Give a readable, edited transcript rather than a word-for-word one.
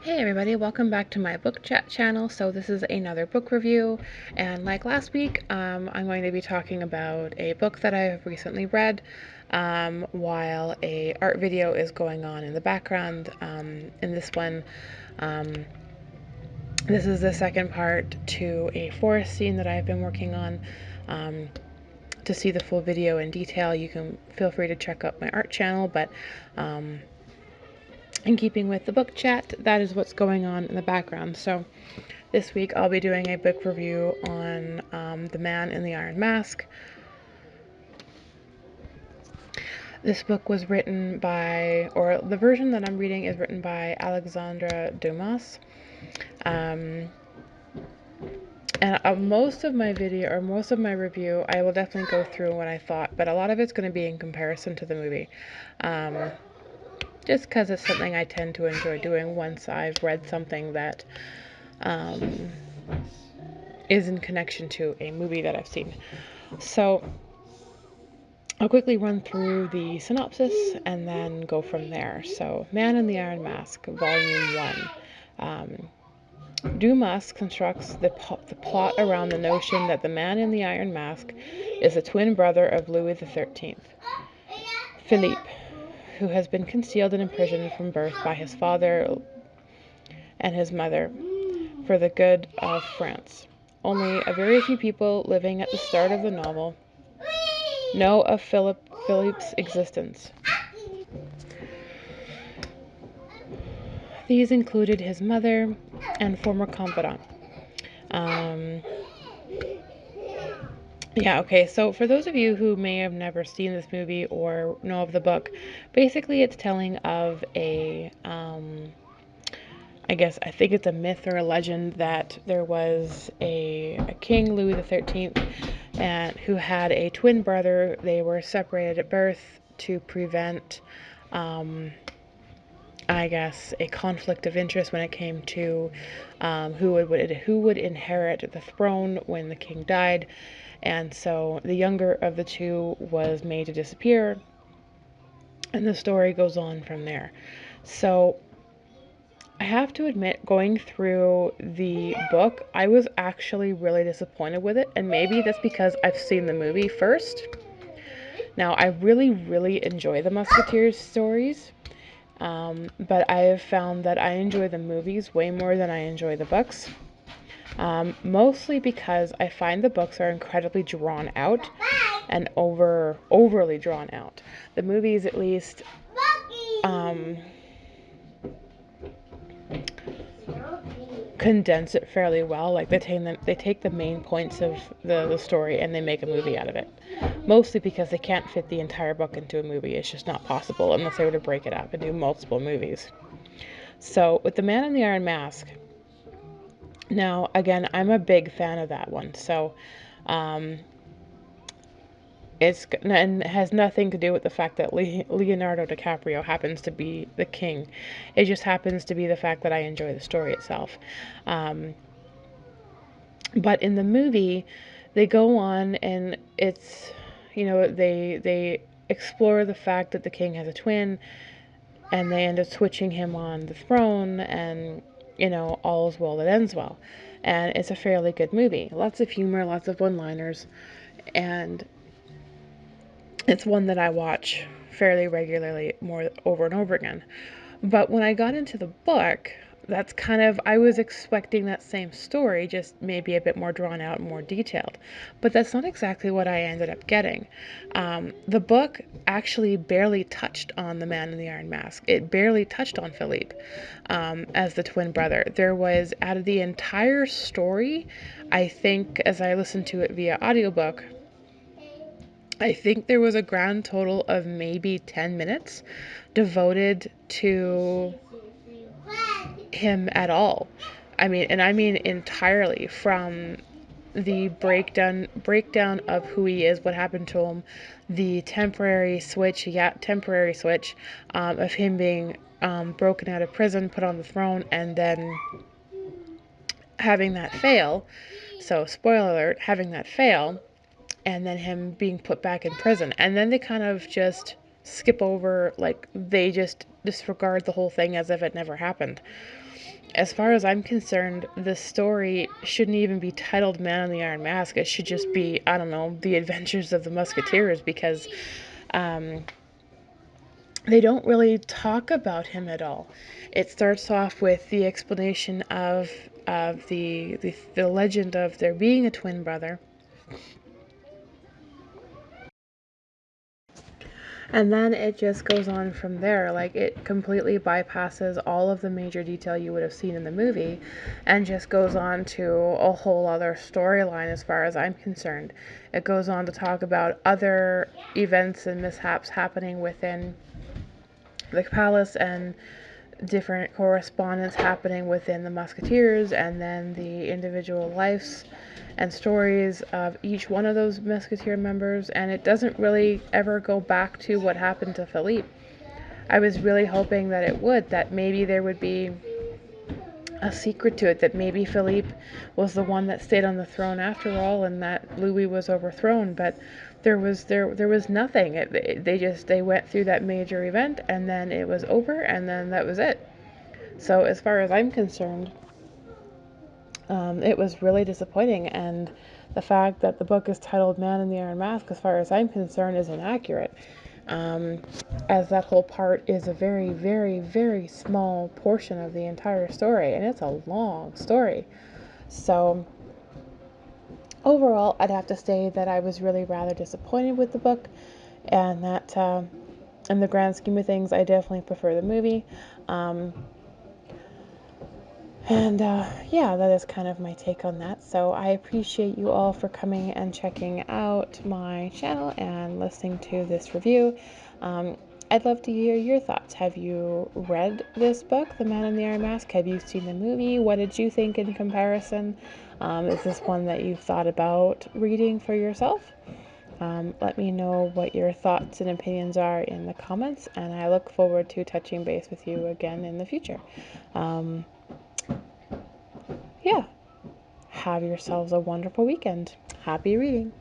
Hey everybody, welcome back to my book chat channel. So this is another book review, and like last week, I'm going to be talking about a book that I have recently read, while a art video is going on in the background. In this one, um, this is the second part to a forest scene that I've been working on. To see the full video in detail, you can feel free to check out my art channel, but in keeping with the book chat, that is what's going on in the background. So this week I'll be doing a book review on The Man in the Iron Mask. This book was written by, or the version that I'm reading is written by Alexandre Dumas. And most of my video, or most of my review, I will definitely go through what I thought, but a lot of it's going to be in comparison to the movie. Just because it's something I tend to enjoy doing once I've read something that is in connection to a movie that I've seen. So I'll quickly run through the synopsis and then go from there. So, Man in the Iron Mask, Volume 1. Dumas constructs the plot around the notion that the Man in the Iron Mask is a twin brother of Louis XIII, Philippe, who has been concealed and imprisoned from birth by his father and his mother for the good of France. Only a very few people living at the start of the novel know of Philippe's existence. These included his mother and former confidant. So for those of you who may have never seen this movie or know of the book, basically it's telling of I think it's a myth or a legend that there was a king, Louis XIII, and who had a twin brother. They were separated at birth to prevent, a conflict of interest when it came to who would inherit the throne when the king died. And so the younger of the two was made to disappear, and the story goes on from there. So I have to admit, going through the book, I was actually really disappointed with it, and maybe that's because I've seen the movie first. Now, I really, really enjoy the Musketeers stories, but I have found that I enjoy the movies way more than I enjoy the books. Mostly because I find the books are incredibly drawn out and overly drawn out. The movies, at least, condense it fairly well. Like they take the main points of the story and they make a movie out of it. Mostly because they can't fit the entire book into a movie. It's just not possible unless they were to break it up and do multiple movies. So with The Man in the Iron Mask, now again, I'm a big fan of that one. So it has nothing to do with the fact that Leonardo DiCaprio happens to be the king. It just happens to be the fact that I enjoy the story itself. But in the movie, they go on and it's, they explore the fact that the king has a twin, and they end up switching him on the throne, and all's well that ends well. And it's a fairly good movie. Lots of humor, lots of one-liners, and it's one that I watch fairly regularly, more over and over again. But when I got into the book, I was expecting that same story, just maybe a bit more drawn out and more detailed. But that's not exactly what I ended up getting. The book actually barely touched on the Man in the Iron Mask. It barely touched on Philippe as the twin brother. There was, out of the entire story, I think, as I listened to it via audiobook, I think there was a grand total of maybe 10 minutes devoted to him at all. I mean entirely, from the breakdown of who he is, what happened to him, the temporary switch of him being broken out of prison, put on the throne, and then having that fail. So, spoiler alert, having that fail, and then him being put back in prison. And then they kind of just skip over, like, they just disregard the whole thing as if it never happened. as far as I'm concerned, the story shouldn't even be titled Man in the Iron Mask. It should just be, I don't know, The Adventures of the Musketeers, because um, they don't really talk about him at all. It starts off with the explanation of the legend of there being a twin brother. And then it just goes on from there. Like, it completely bypasses all of the major detail you would have seen in the movie and just goes on to a whole other storyline as far as I'm concerned. It goes on to talk about other events and mishaps happening within the palace and different correspondence happening within the Musketeers, and then the individual lives and stories of each one of those Musketeer members, and it doesn't really ever go back to what happened to Philippe. I was really hoping that it would, that maybe there would be a secret to it, that maybe Philippe was the one that stayed on the throne after all, and that Louis was overthrown. But there was nothing. They went through that major event, and then it was over, and then that was it. So as far as I'm concerned, it was really disappointing, and the fact that the book is titled Man in the Iron Mask, as far as I'm concerned, is inaccurate, um, as that whole part is a very, very, very small portion of the entire story, and it's a long story. So overall, I'd have to say that I was really rather disappointed with the book, and that in the grand scheme of things, I definitely prefer the movie. Um, And yeah, that is kind of my take on that. So I appreciate you all for coming and checking out my channel and listening to this review. I'd love to hear your thoughts. Have you read this book, The Man in the Iron Mask? Have you seen the movie? What did you think in comparison? Is this one that you've thought about reading for yourself? Let me know what your thoughts and opinions are in the comments, and I look forward to touching base with you again in the future. Yeah, have yourselves a wonderful weekend. Happy reading.